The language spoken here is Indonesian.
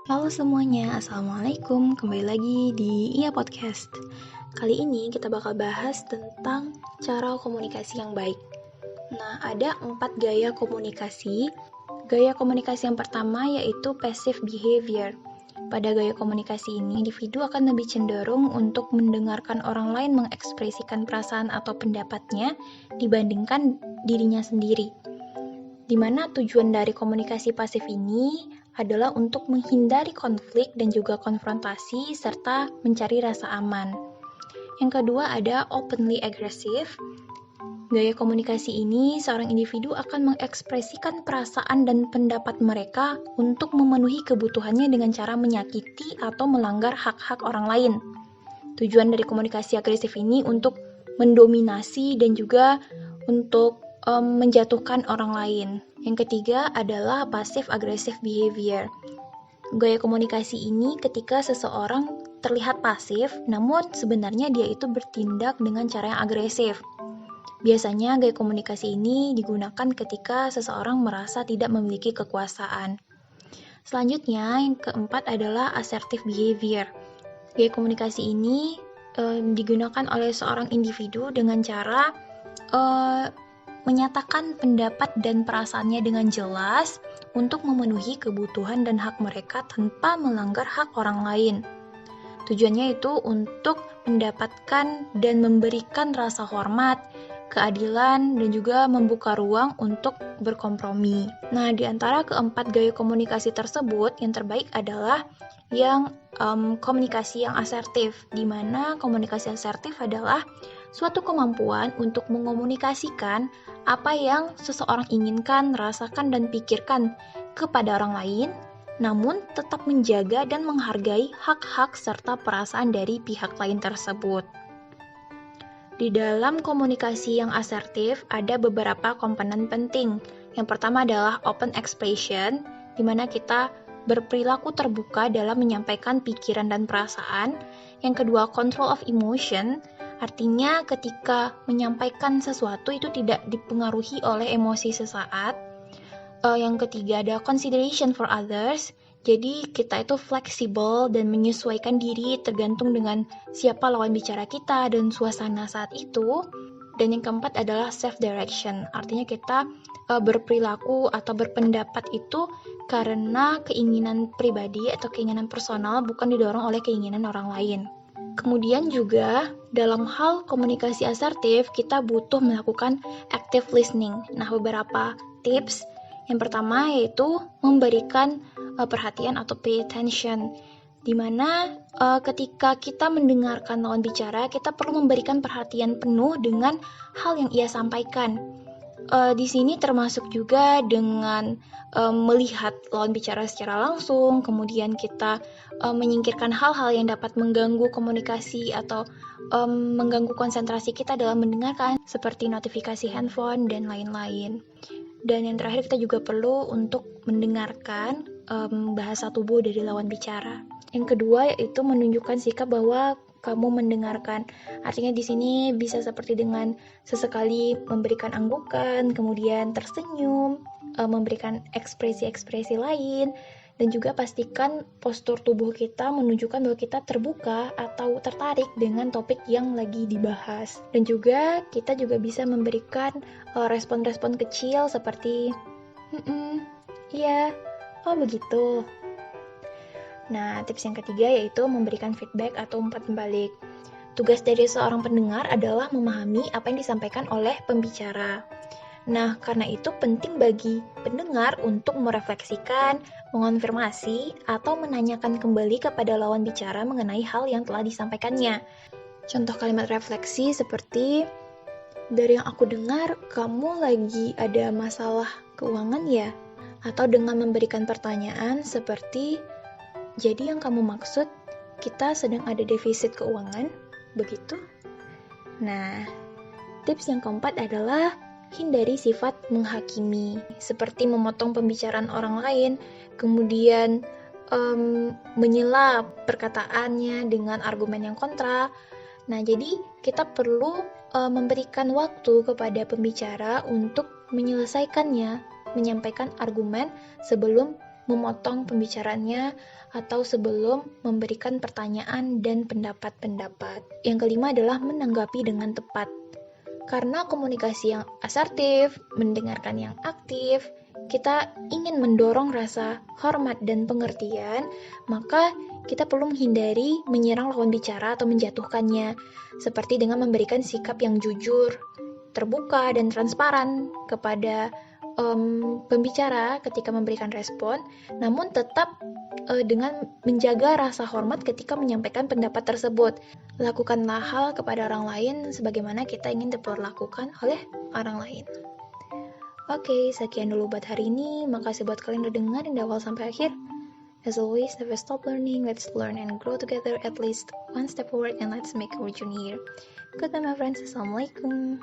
Halo semuanya, Assalamualaikum. Kembali lagi di Iya Podcast. Kali ini kita bakal bahas tentang cara komunikasi yang baik. Nah, ada 4 gaya komunikasi. Gaya komunikasi yang pertama yaitu passive behavior. Pada gaya komunikasi ini, individu akan lebih cenderung untuk mendengarkan orang lain mengekspresikan perasaan atau pendapatnya dibandingkan dirinya sendiri. Di mana tujuan dari komunikasi pasif ini adalah untuk menghindari konflik dan juga konfrontasi serta mencari rasa aman. Yang kedua ada openly aggressive. Gaya komunikasi ini, seorang individu akan mengekspresikan perasaan dan pendapat mereka untuk memenuhi kebutuhannya dengan cara menyakiti atau melanggar hak-hak orang lain. Tujuan dari komunikasi agresif ini untuk mendominasi dan juga untuk menjatuhkan orang lain. Yang ketiga adalah passive aggressive behavior. Gaya komunikasi ini ketika seseorang terlihat pasif, namun sebenarnya dia itu bertindak dengan cara yang agresif. Biasanya gaya komunikasi ini digunakan ketika seseorang merasa tidak memiliki kekuasaan. Selanjutnya, yang keempat adalah assertive behavior. Gaya komunikasi ini digunakan oleh seorang individu dengan cara menyatakan pendapat dan perasaannya dengan jelas untuk memenuhi kebutuhan dan hak mereka tanpa melanggar hak orang lain. Tujuannya itu untuk mendapatkan dan memberikan rasa hormat, keadilan, dan juga membuka ruang untuk berkompromi. Nah, di antara keempat gaya komunikasi tersebut, yang terbaik adalah yang komunikasi yang asertif, di mana komunikasi asertif adalah suatu kemampuan untuk mengomunikasikan apa yang seseorang inginkan, rasakan, dan pikirkan kepada orang lain, namun tetap menjaga dan menghargai hak-hak serta perasaan dari pihak lain tersebut. Di dalam komunikasi yang asertif, ada beberapa komponen penting. Yang pertama adalah open expression, di mana kita berperilaku terbuka dalam menyampaikan pikiran dan perasaan. Yang kedua, control of emotion, artinya ketika menyampaikan sesuatu itu tidak dipengaruhi oleh emosi sesaat. Yang ketiga ada consideration for others, jadi kita itu fleksibel dan menyesuaikan diri tergantung dengan siapa lawan bicara kita dan suasana saat itu. Dan yang keempat adalah self-direction, artinya kita berperilaku atau berpendapat itu karena keinginan pribadi atau keinginan personal, bukan didorong oleh keinginan orang lain. Kemudian juga dalam hal komunikasi asertif, kita butuh melakukan active listening. Nah, beberapa tips. Yang pertama yaitu memberikan perhatian atau pay attention. Di mana ketika kita mendengarkan lawan bicara, kita perlu memberikan perhatian penuh dengan hal yang ia sampaikan. Di sini termasuk juga dengan melihat lawan bicara secara langsung, kemudian kita menyingkirkan hal-hal yang dapat mengganggu komunikasi atau mengganggu konsentrasi kita dalam mendengarkan, seperti notifikasi handphone dan lain-lain. Dan yang terakhir, kita juga perlu untuk mendengarkan bahasa tubuh dari lawan bicara. Yang kedua yaitu menunjukkan sikap bahwa kamu mendengarkan. Artinya di sini bisa seperti dengan sesekali memberikan anggukan, kemudian tersenyum, memberikan ekspresi-ekspresi lain, dan juga pastikan postur tubuh kita menunjukkan bahwa kita terbuka atau tertarik dengan topik yang lagi dibahas. Dan juga kita juga bisa memberikan respon-respon kecil seperti iya, oh begitu. Nah, tips yang ketiga yaitu memberikan feedback atau umpan balik. Tugas dari seorang pendengar adalah memahami apa yang disampaikan oleh pembicara. Nah, karena itu penting bagi pendengar untuk merefleksikan, mengonfirmasi, atau menanyakan kembali kepada lawan bicara mengenai hal yang telah disampaikannya. Contoh kalimat refleksi seperti, dari yang aku dengar, kamu lagi ada masalah keuangan ya? Atau dengan memberikan pertanyaan seperti, jadi yang kamu maksud, kita sedang ada defisit keuangan, begitu? Nah, tips yang keempat adalah hindari sifat menghakimi, seperti memotong pembicaraan orang lain, kemudian menyela perkataannya dengan argumen yang kontra. Nah, jadi kita perlu memberikan waktu kepada pembicara untuk menyelesaikannya, menyampaikan argumen sebelum memotong pembicaranya atau sebelum memberikan pertanyaan dan pendapat-pendapat. Yang kelima adalah menanggapi dengan tepat. Karena komunikasi yang asertif, mendengarkan yang aktif, kita ingin mendorong rasa hormat dan pengertian, maka kita perlu menghindari menyerang lawan bicara atau menjatuhkannya, seperti dengan memberikan sikap yang jujur, terbuka, dan transparan kepada pembicara ketika memberikan respon, namun tetap dengan menjaga rasa hormat ketika menyampaikan pendapat tersebut. Lakukanlah hal kepada orang lain sebagaimana kita ingin diperlakukan oleh orang lain. Oke, sekian dulu buat hari ini. Makasih buat kalian udah dengerin dari awal sampai akhir. As always, never stop learning. Let's learn and grow together at least one step forward and let's make our journey here. Goodbye, my friends. Assalamualaikum.